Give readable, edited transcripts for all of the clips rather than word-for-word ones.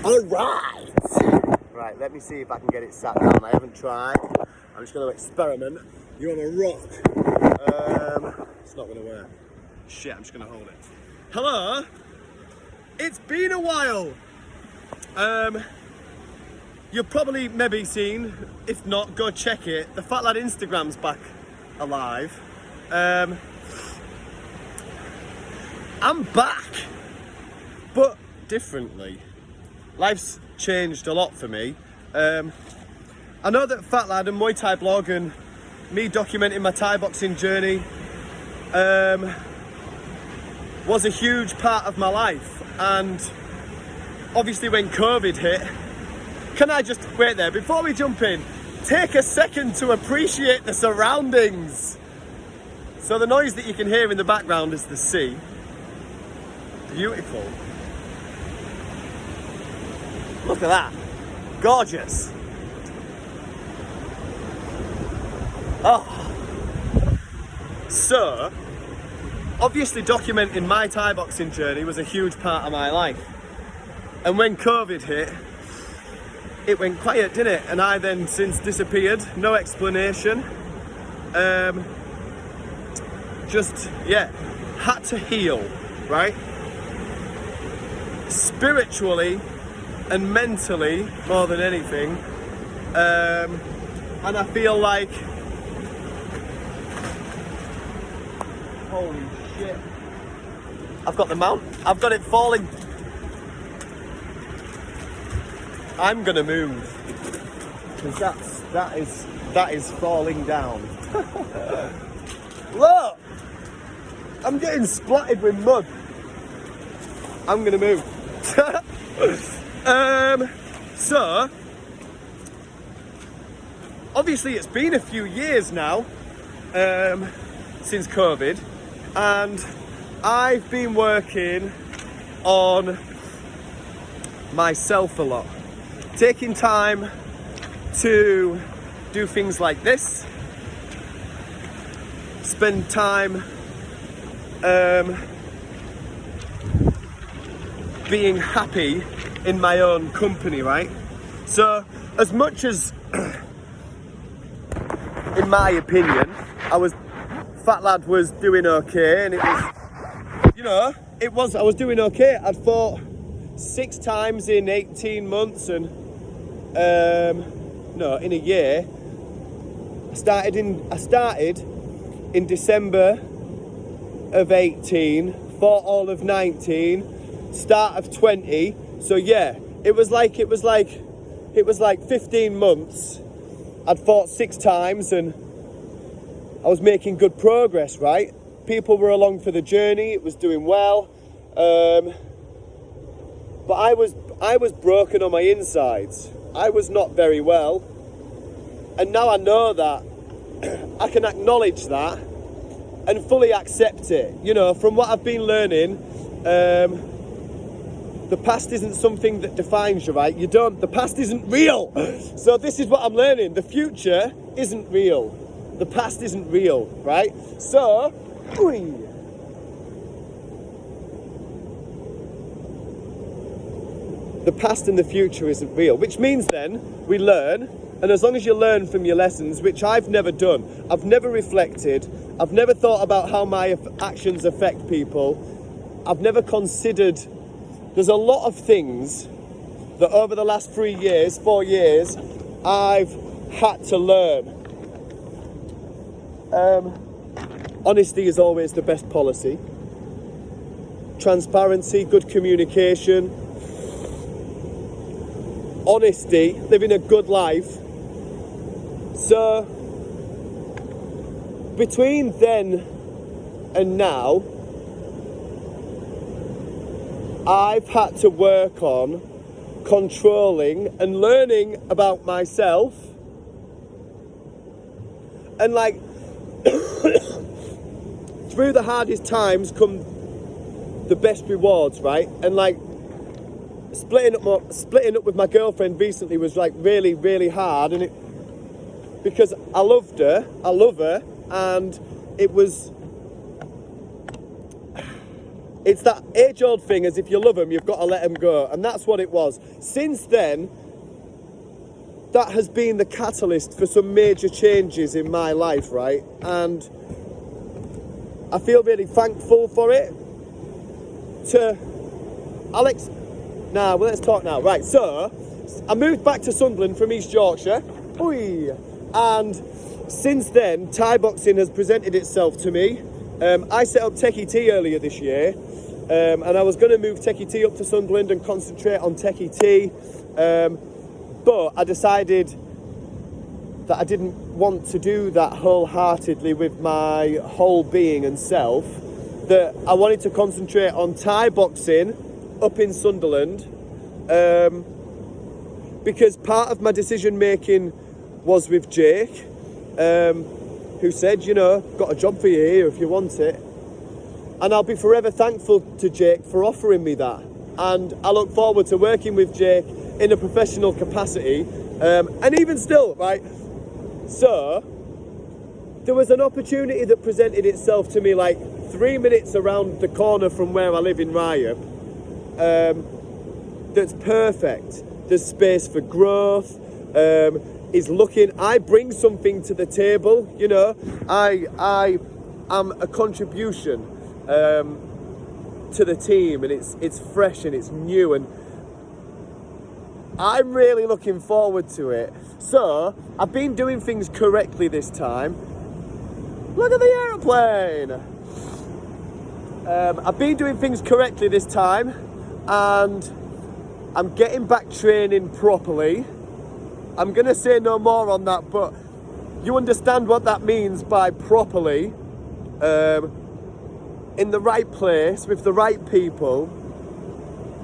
Alright! Right, let me see if I can get it sat down. I haven't tried. I'm just going to experiment. You're on a rock. It's not going to work. Shit, I'm just going to hold it. Hello? It's been a while. You've probably maybe seen, if not, go check it. The Fat Lad Instagram's back alive. I'm back, but differently. Life's changed a lot for me. I know that Fat Lad and Muay Thai blog and me documenting my Thai boxing journey was a huge part of my life. And obviously when COVID hit, can I just wait there, before we jump in, take a second to appreciate the surroundings. So the noise that you can hear in the background is the sea. Beautiful. Look at that. Gorgeous. Oh. So, obviously documenting my Thai boxing journey was a huge part of my life. And when COVID hit, it went quiet, didn't it? And I then since disappeared, no explanation. Just, yeah, had to heal, right? Spiritually and mentally, more than anything. And I feel like, holy shit. I've got the mount, I've got it falling. I'm gonna move, because that is falling down. Look! I'm getting splattered with mud. I'm gonna move. So, obviously it's been a few years now since COVID, and I've been working on myself a lot. Taking time to do things like this, spend time being happy in my own company, right? So, as much as, in my opinion, Fat Lad was doing okay, and it was, you know, I was doing okay. I'd fought 6 times in 18 months, and no, in a year. I started in December of 18, fought all of 19, start of 20. So yeah, it was like 15 months. I'd fought 6 times and I was making good progress, right? People were along for the journey, it was doing well. But I was broken on my insides. I was not very well. And now I know that. I can acknowledge that and fully accept it. You know, from what I've been learning, the past isn't something that defines you, right? The past isn't real. So this is what I'm learning. The future isn't real. The past isn't real, right? So, the past and the future isn't real, which means then we learn, and as long as you learn from your lessons, which I've never done, I've never reflected, I've never thought about how my actions affect people, I've never considered, there's a lot of things that over the last 4 years, I've had to learn. Honesty is always the best policy. Transparency, good communication, honesty, living a good life. So, between then and now, I've had to work on controlling and learning about myself. And like, through the hardest times come the best rewards, right? And like, splitting up with my girlfriend recently was like really, really hard, and because I love her, and it was It's that age-old thing, as if you love them, you've got to let them go. And that's what it was. Since then, that has been the catalyst for some major changes in my life, right? And I feel really thankful for it. To Alex, let's talk now. Right, so I moved back to Sunderland from East Yorkshire. And since then, Thai boxing has presented itself to me. I set up Techie T earlier this year, and I was going to move Techie T up to Sunderland and concentrate on Techie T. But I decided that I didn't want to do that wholeheartedly with my whole being and self, that I wanted to concentrate on Thai boxing up in Sunderland, because part of my decision making was with Jake, who said, you know, got a job for you here if you want it. And I'll be forever thankful to Jake for offering me that. And I look forward to working with Jake in a professional capacity, and even still, right? So there was an opportunity that presented itself to me like 3 minutes around the corner from where I live in Ryhope, that's perfect. There's space for growth. I bring something to the table, you know. I am a contribution to the team, and it's fresh and it's new, and I'm really looking forward to it. So I've been doing things correctly this time. Look at the airplane. I've been doing things correctly this time, and I'm getting back training properly. I'm gonna say no more on that, but you understand what that means by properly. In the right place with the right people,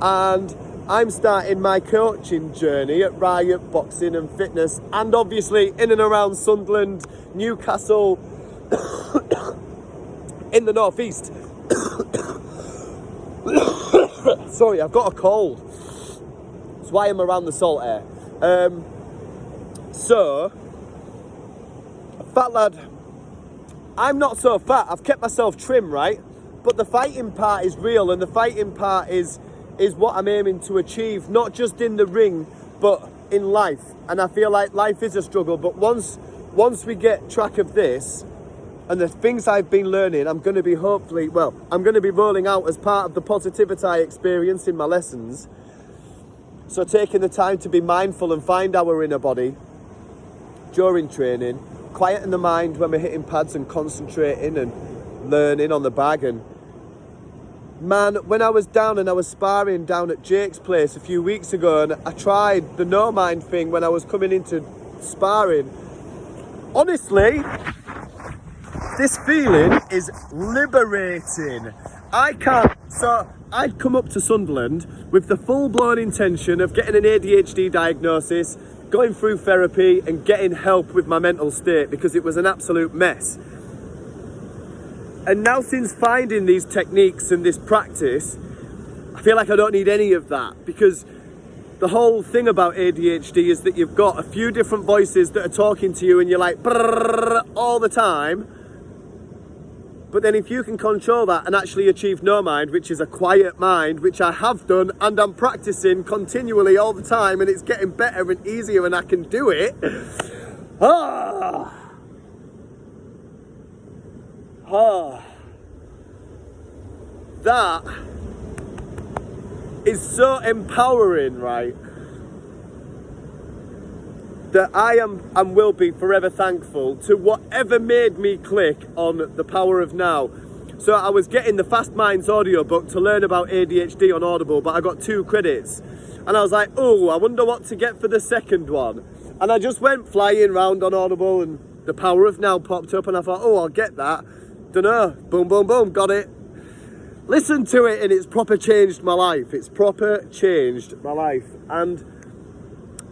and I'm starting my coaching journey at Ryhope Boxing and Fitness, and obviously in and around Sunderland, Newcastle, in the northeast. Sorry, I've got a cold. That's why I'm around the salt air. So, fat lad, I'm not so fat. I've kept myself trim, right? But the fighting part is real, and the fighting part is what I'm aiming to achieve, not just in the ring, but in life. And I feel like life is a struggle, but once we get track of this, and the things I've been learning, I'm going to be rolling out as part of the Positivity experience in my lessons. So taking the time to be mindful and find our inner body during training, quieten the mind when we're hitting pads and concentrating and learning on the bag. And man, when I was down and I was sparring down at Jake's place a few weeks ago, and I tried the no mind thing when I was coming into sparring, honestly, this feeling is liberating. I'd come up to Sunderland with the full-blown intention of getting an ADHD diagnosis, going through therapy and getting help with my mental state, because it was an absolute mess. And now, since finding these techniques and this practice, I feel like I don't need any of that, because the whole thing about ADHD is that you've got a few different voices that are talking to you and you're like brrrr all the time. But then if you can control that and actually achieve no mind, which is a quiet mind, which I have done and I'm practicing continually all the time, and it's getting better and easier and I can do it. That is so empowering, right? That I am and will be forever thankful to whatever made me click on the power of now. So I was getting the Fast Minds audiobook to learn about ADHD on Audible, but I got 2 credits. And I was like, oh, I wonder what to get for the second one. And I just went flying round on Audible, and the power of now popped up, and I thought, oh, I'll get that. Dunno, boom, boom, boom, got it. Listen to it, and it's proper changed my life. It's proper changed my life. And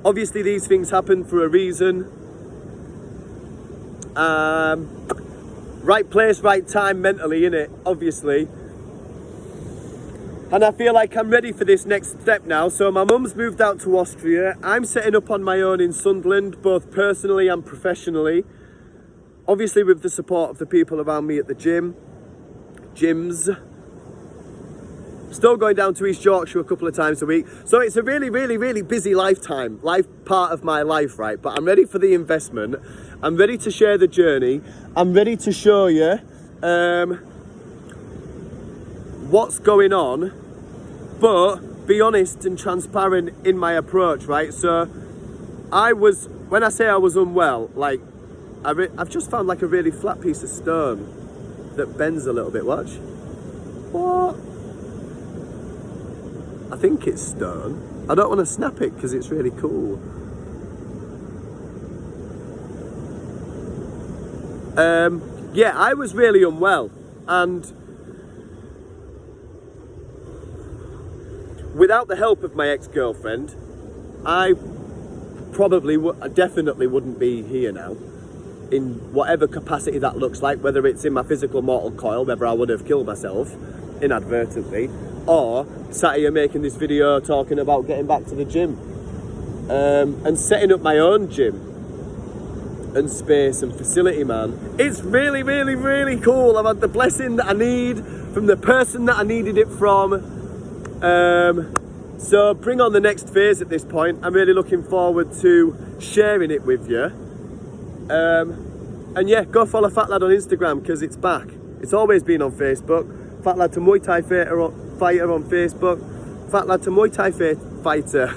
obviously these things happen for a reason. Right place, right time mentally, innit? Obviously. And I feel like I'm ready for this next step now. So my mum's moved out to Austria. I'm setting up on my own in Sunderland, both personally and professionally. Obviously with the support of the people around me at the gyms. Still going down to East Yorkshire a couple of times a week. So it's a really, really, really busy life part of my life, right? But I'm ready for the investment. I'm ready to share the journey. I'm ready to show you what's going on, but be honest and transparent in my approach, right? So when I say I was unwell, like I've just found like a really flat piece of stone that bends a little bit. Watch. What? I think it's stone. I don't want to snap it because it's really cool. Yeah, I was really unwell, and without the help of my ex-girlfriend, I definitely wouldn't be here now, in whatever capacity that looks like, whether it's in my physical mortal coil, whether I would have killed myself inadvertently, or sat here making this video talking about getting back to the gym, and setting up my own gym and space and facility, man. It's really, really, really cool. I've had the blessing that I need from the person that I needed it from. So bring on the next phase at this point. I'm really looking forward to sharing it with you. And yeah, go follow Fat Lad on Instagram because it's back. It's always been on Facebook. Fat Lad to Muay Thai Fighter on Facebook. Fat Lad to Muay Thai Fighter.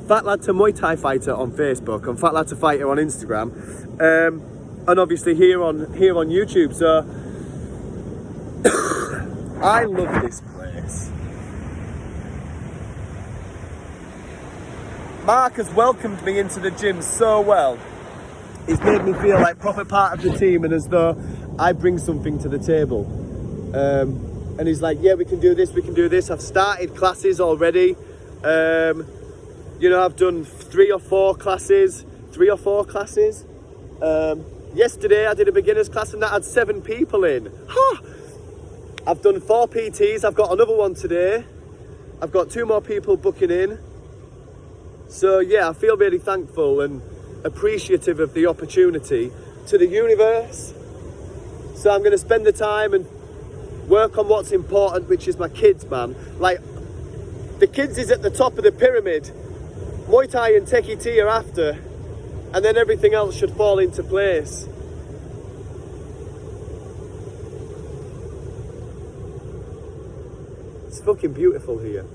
Fat Lad to Muay Thai Fighter on Facebook and Fat Lad to Fighter on Instagram, and obviously here on YouTube. So I love this place. Mark has welcomed me into the gym so well. He's made me feel like proper part of the team and as though I bring something to the table. And he's like, yeah, we can do this, we can do this. I've started classes already. You know, I've done 3 or 4 classes. Yesterday I did a beginner's class and that had 7 people in. I've done 4 PTs. I've got another one today. I've got 2 more people booking in. So yeah, I feel really thankful and appreciative of the opportunity to the universe. So I'm going to spend the time and work on what's important, which is my kids, man. Like, the kids is at the top of the pyramid. Muay Thai and Tekkie T are after, and then everything else should fall into place. It's fucking beautiful here.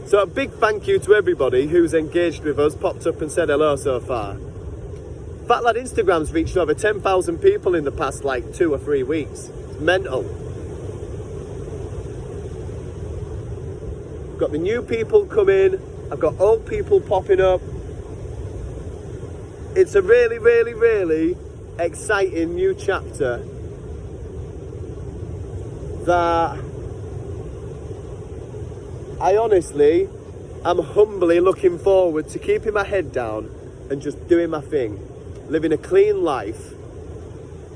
So a big thank you to everybody who's engaged with us, popped up and said hello so far. Fat Lad Instagram's reached over 10,000 people in the past like 2 or 3 weeks. It's mental. Got the new people coming, I've got old people popping up. It's a really, really, really exciting new chapter that I honestly am humbly looking forward to keeping my head down and just doing my thing. Living a clean life,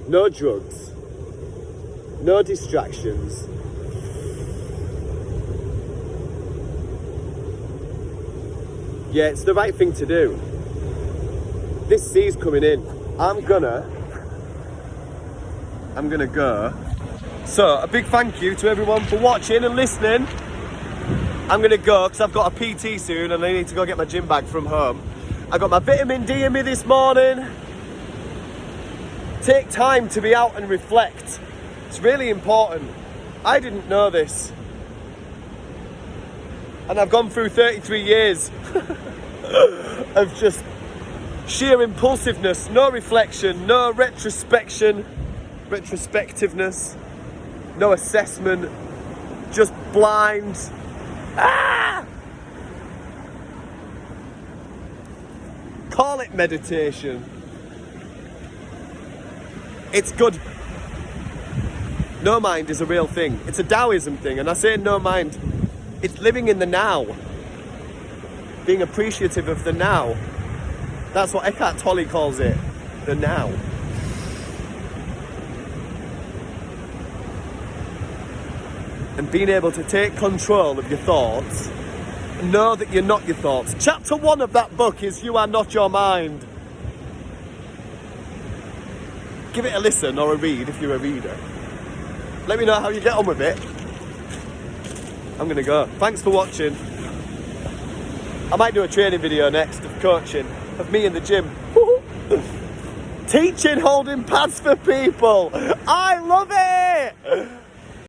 no drugs, no distractions. Yeah, it's the right thing to do. This sea's coming in. I'm gonna go. So, a big thank you to everyone for watching and listening. I'm gonna go because I've got a PT soon and I need to go get my gym bag from home. I got my vitamin D in me this morning. Take time to be out and reflect. It's really important. I didn't know this. And I've gone through 33 years of just sheer impulsiveness, no reflection, no retrospectiveness, no assessment, just blind. Call it meditation. It's good. No mind is a real thing. It's a Taoism thing, and I say no mind. It's living in the now. Being appreciative of the now. That's what Eckhart Tolle calls it. The now. And being able to take control of your thoughts. Know that you're not your thoughts. Chapter 1 of that book is You Are Not Your Mind. Give it a listen or a read if you're a reader. Let me know how you get on with it. I'm gonna go. Thanks for watching. I might do a training video next of coaching, of me in the gym. Teaching holding pads for people. I love it!